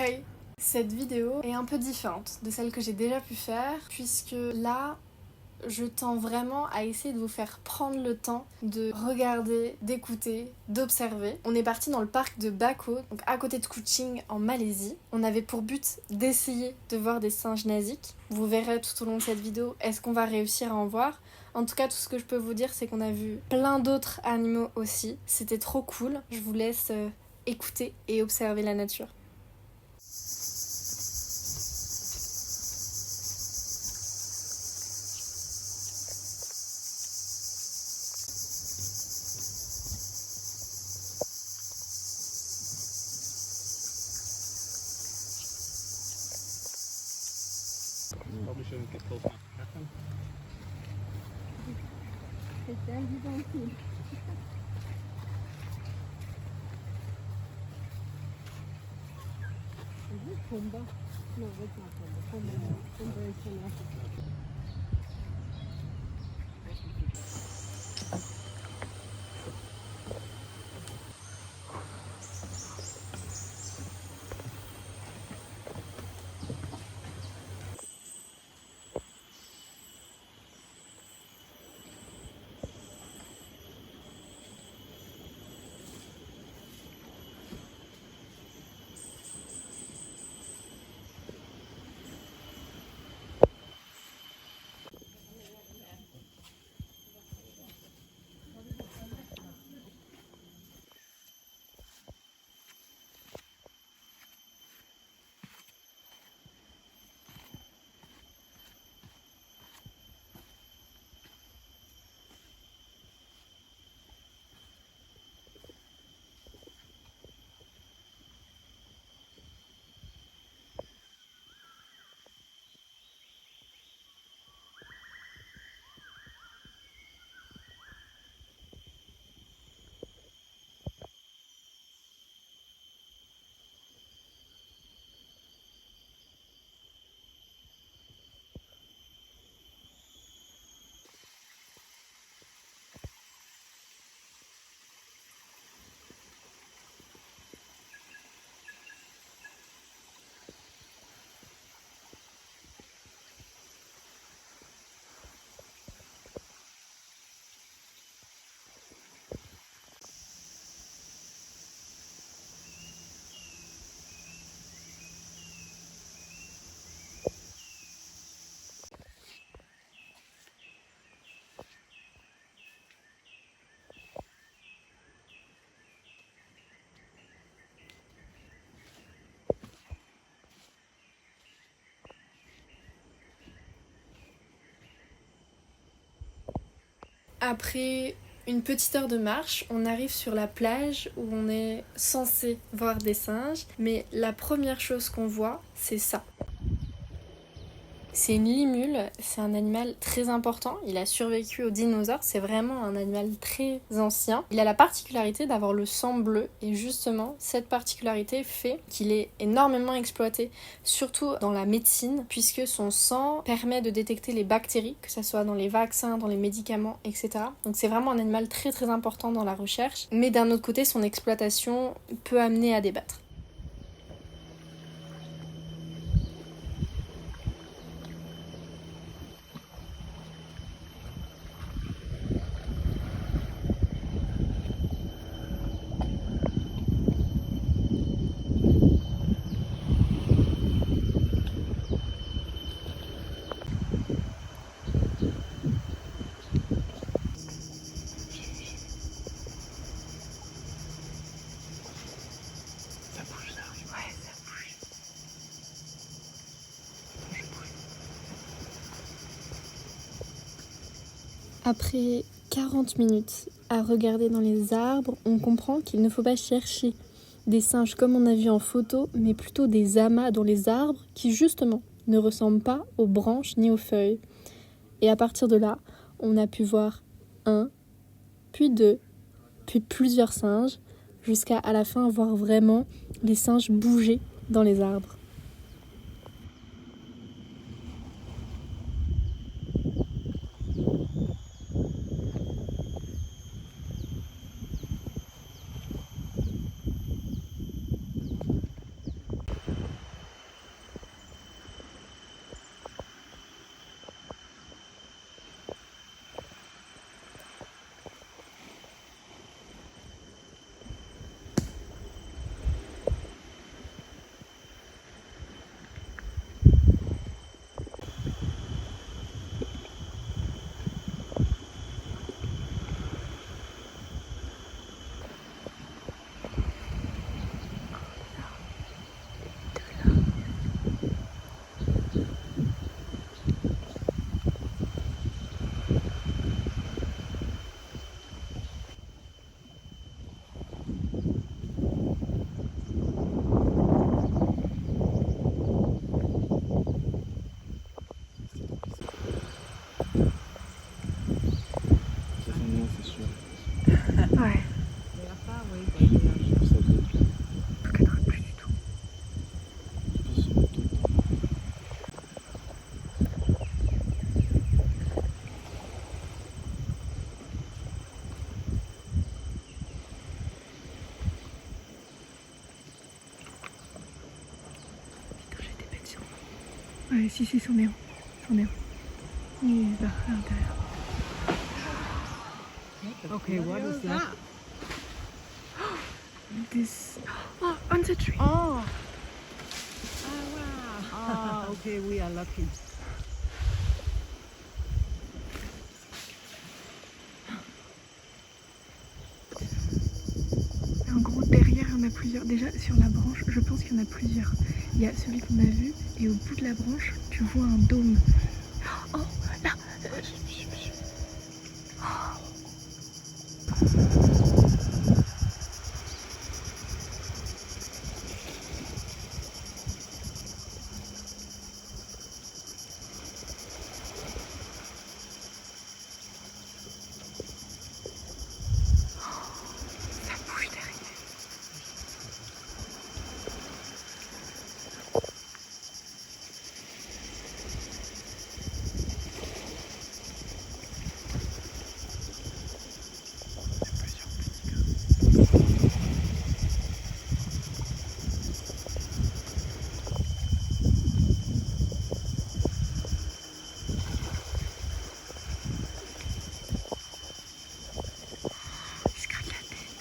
Hey! Cette vidéo est un peu différente de celle que j'ai déjà pu faire, puisque là, je tends vraiment à essayer de vous faire prendre le temps de regarder, d'écouter, d'observer. On est parti dans le parc de Bako, donc à côté de Kuching en Malaisie. On avait pour but d'essayer de voir des singes nasiques. Vous verrez tout au long de cette vidéo, est-ce qu'on va réussir à en voir? En tout cas, tout ce que je peux vous dire, c'est qu'on a vu plein d'autres animaux aussi. C'était trop cool. Je vous laisse écouter et observer la nature. Probably shouldn't get close enough to pet them. Is this Pumba? No, it's not Pumba. Pumba is from Africa. Après une petite heure de marche, on arrive sur la plage où on est censé voir des singes, mais la première chose qu'on voit, c'est ça. C'est une limule, c'est un animal très important, il a survécu aux dinosaures, c'est vraiment un animal très ancien. Il a la particularité d'avoir le sang bleu et justement cette particularité fait qu'il est énormément exploité, surtout dans la médecine, puisque son sang permet de détecter les bactéries, que ce soit dans les vaccins, dans les médicaments, etc. Donc c'est vraiment un animal très très important dans la recherche, mais d'un autre côté son exploitation peut amener à débattre. Après 40 minutes à regarder dans les arbres, on comprend qu'il ne faut pas chercher des singes comme on a vu en photo, mais plutôt des amas dans les arbres qui justement ne ressemblent pas aux branches ni aux feuilles. Et à partir de là, on a pu voir un, puis deux, puis plusieurs singes, jusqu'à à la fin voir vraiment les singes bouger dans les arbres. Ouais, si, c'en est un. C'en est un. Il est là, à l'intérieur. Okay, what is that? This... Oh, on the tree. Oh! Ah, wow! Ah, okay, we are lucky. En gros, derrière, il y en a plusieurs. Déjà, sur la branche, je pense qu'il y en a plusieurs. Il y a celui qu'on a vu, et au bout de la branche, tu vois un dôme. Oh, là. Ça bouge derrière. Il se gratte la tête.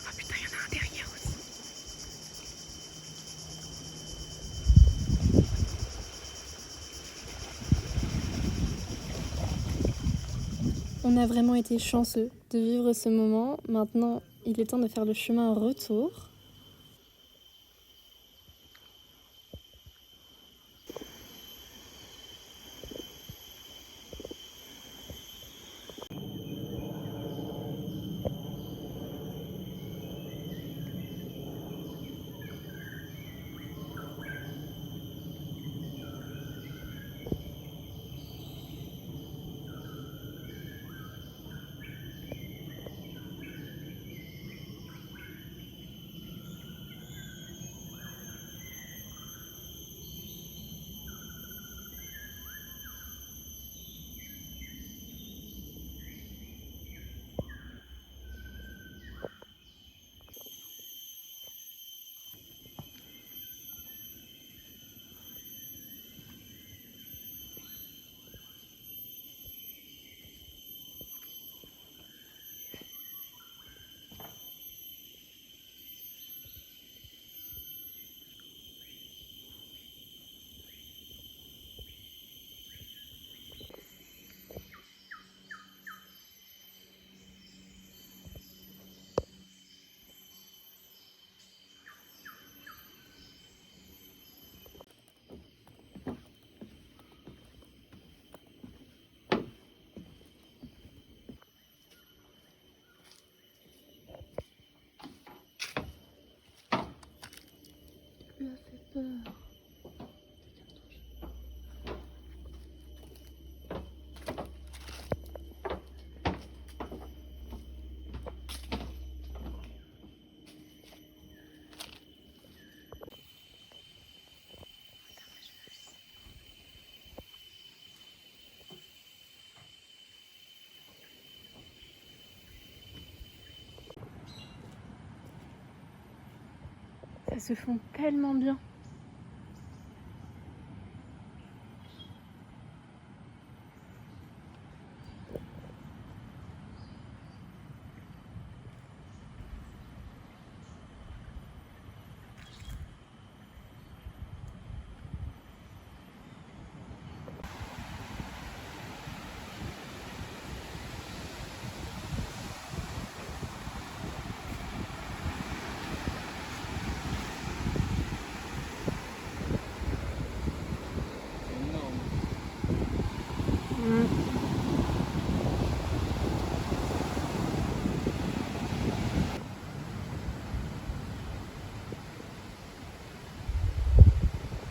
Oh putain, il y en a un derrière aussi. On a vraiment été chanceux de vivre ce moment. Maintenant, il est temps de faire le chemin retour. Tu as fait peur. Ça se fond tellement bien.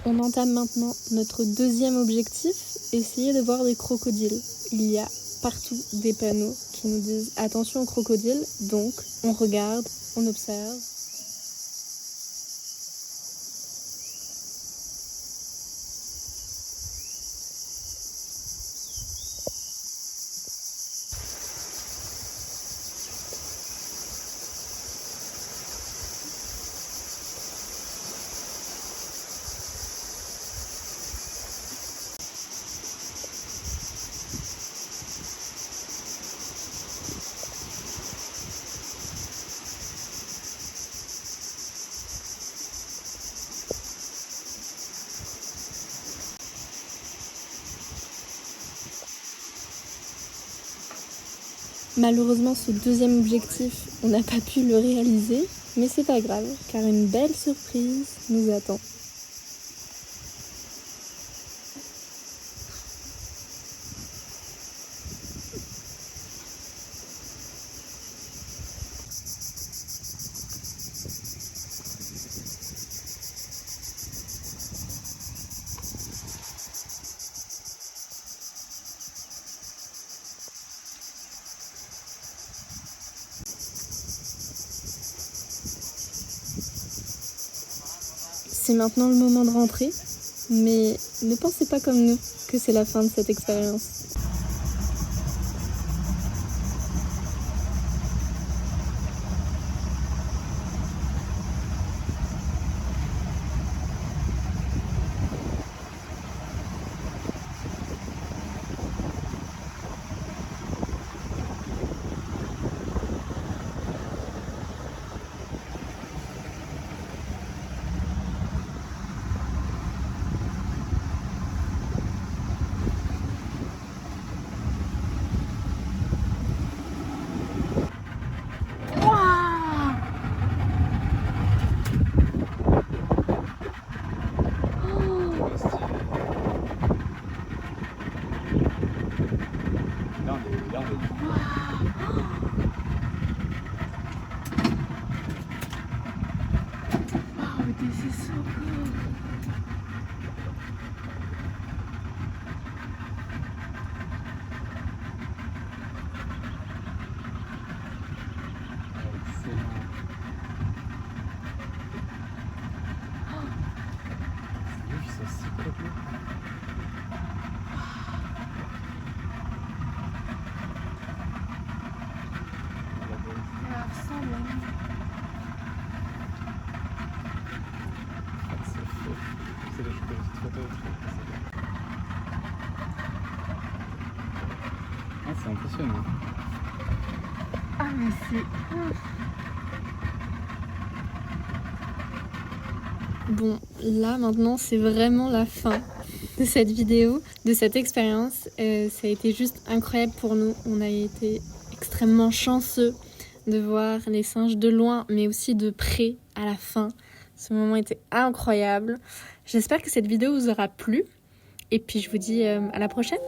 On entame maintenant notre deuxième objectif, essayer de voir des crocodiles. Il y a partout des panneaux qui nous disent attention aux crocodiles, donc on regarde, on observe. Malheureusement, ce deuxième objectif, on n'a pas pu le réaliser, mais c'est pas grave, car une belle surprise nous attend. C'est maintenant le moment de rentrer, mais ne pensez pas comme nous que c'est la fin de cette expérience. Ah, c'est impressionnant. Ah mais c'est ouf. Bon, là maintenant c'est vraiment la fin de cette vidéo, de cette expérience. Ça a été juste incroyable pour nous. On a été extrêmement chanceux de voir les singes de loin, mais aussi de près à la fin. Ce moment était incroyable. J'espère que cette vidéo vous aura plu. Et puis je vous dis à la prochaine.